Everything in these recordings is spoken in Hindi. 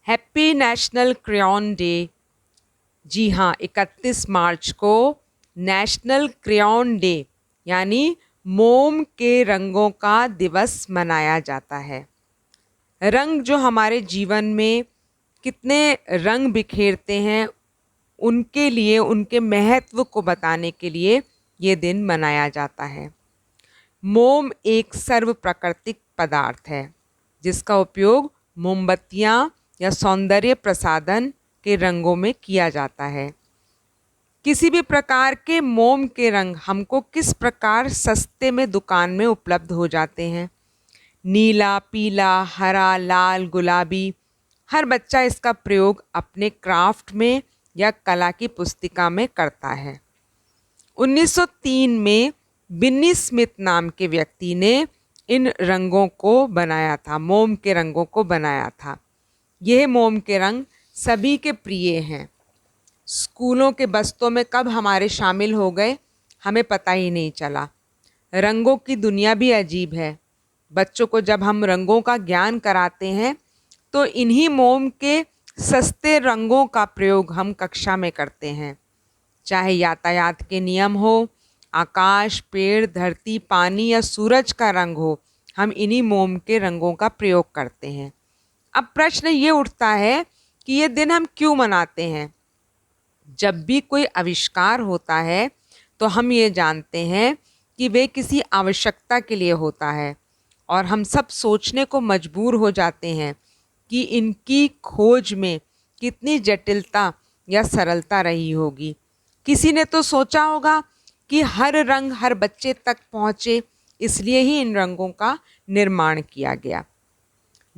Happy national crayon day. जी हाँ, 31 मार्च को नेशनल क्रेयॉन डे यानी मोम के रंगों का दिवस मनाया जाता है। रंग जो हमारे जीवन में कितने रंग बिखेरते हैं, उनके लिए, उनके महत्व को बताने के लिए ये दिन मनाया जाता है। मोम एक सर्व प्राकृतिक पदार्थ है जिसका उपयोग मोमबत्तियाँ या सौंदर्य प्रसाधन के रंगों में किया जाता है। किसी भी प्रकार के मोम के रंग हमको किस प्रकार सस्ते में दुकान में उपलब्ध हो जाते हैं। नीला, पीला, हरा, लाल, गुलाबी, हर बच्चा इसका प्रयोग अपने क्राफ्ट में या कला की पुस्तिका में करता है। 1903 में बिन्नी स्मिथ नाम के व्यक्ति ने इन रंगों को बनाया था, मोम के रंगों को बनाया था। यह मोम के रंग सभी के प्रिय हैं। स्कूलों के बस्तों में कब हमारे शामिल हो गए हमें पता ही नहीं चला। रंगों की दुनिया भी अजीब है। बच्चों को जब हम रंगों का ज्ञान कराते हैं तो इन्हीं मोम के सस्ते रंगों का प्रयोग हम कक्षा में करते हैं। चाहे यातायात के नियम हो, आकाश, पेड़, धरती, पानी या सूरज का रंग हो, हम इन्हीं मोम के रंगों का प्रयोग करते हैं। अब प्रश्न ये उठता है कि ये दिन हम क्यों मनाते हैं। जब भी कोई आविष्कार होता है तो हम ये जानते हैं कि वे किसी आवश्यकता के लिए होता है और हम सब सोचने को मजबूर हो जाते हैं कि इनकी खोज में कितनी जटिलता या सरलता रही होगी। किसी ने तो सोचा होगा कि हर रंग हर बच्चे तक पहुँचे, इसलिए ही इन रंगों का निर्माण किया गया।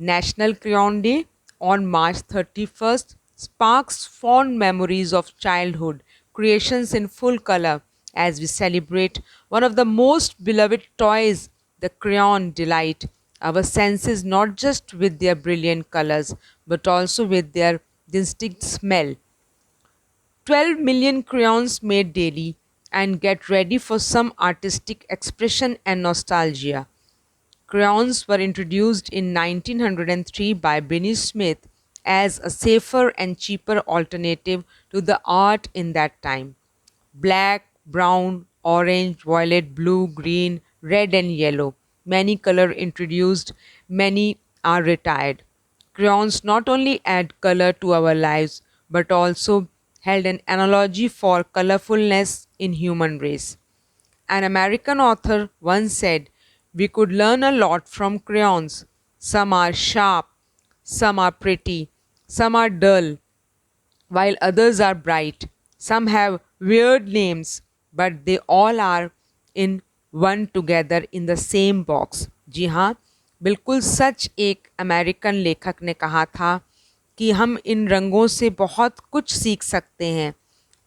National crayon day on March 31st sparks fond memories of childhood creations in full color as we celebrate one of the most beloved toys, the crayon delight our senses not just with their brilliant colors but also with their distinct smell. 12 million crayons made daily and get ready for some artistic expression and nostalgia. Crayons were introduced in 1903 by Binney Smith as a safer and cheaper alternative to the art in that time. Black, brown, orange, violet, blue, green, red, and yellow. Many color introduced, many are retired. Crayons not only add color to our lives but also held an analogy for colorfulness in human race. An American author once said, "We could learn a lot from crayons. Some are sharp, some are pretty, some are dull, while others are bright. Some have weird names, but they all are in one together in the same box." जी हाँ, बिल्कुल सच। एक अमेरिकन लेखक ने कहा था कि हम इन रंगों से बहुत कुछ सीख सकते हैं।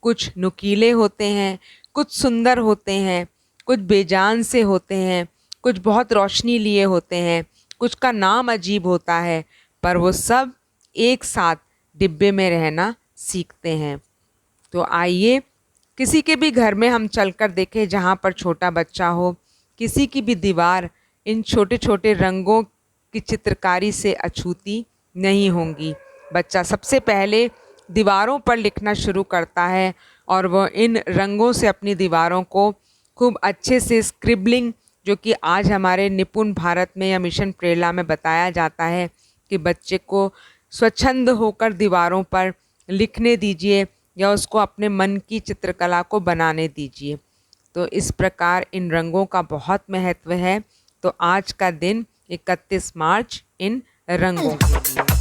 कुछ नुकीले होते हैं, कुछ सुंदर होते हैं, कुछ बेजान से होते हैं, कुछ बहुत रोशनी लिए होते हैं, कुछ का नाम अजीब होता है, पर वो सब एक साथ डिब्बे में रहना सीखते हैं। तो आइए किसी के भी घर में हम चलकर देखें जहाँ पर छोटा बच्चा हो, किसी की भी दीवार इन छोटे छोटे रंगों की चित्रकारी से अछूती नहीं होंगी। बच्चा सबसे पहले दीवारों पर लिखना शुरू करता है और वह इन रंगों से अपनी दीवारों को खूब अच्छे से स्क्रिबलिंग, जो कि आज हमारे निपुण भारत में या मिशन प्रेरणा में बताया जाता है कि बच्चे को स्वच्छंद होकर दीवारों पर लिखने दीजिए या उसको अपने मन की चित्रकला को बनाने दीजिए। तो इस प्रकार इन रंगों का बहुत महत्व है। तो आज का दिन 31 मार्च इन रंगों के लिए।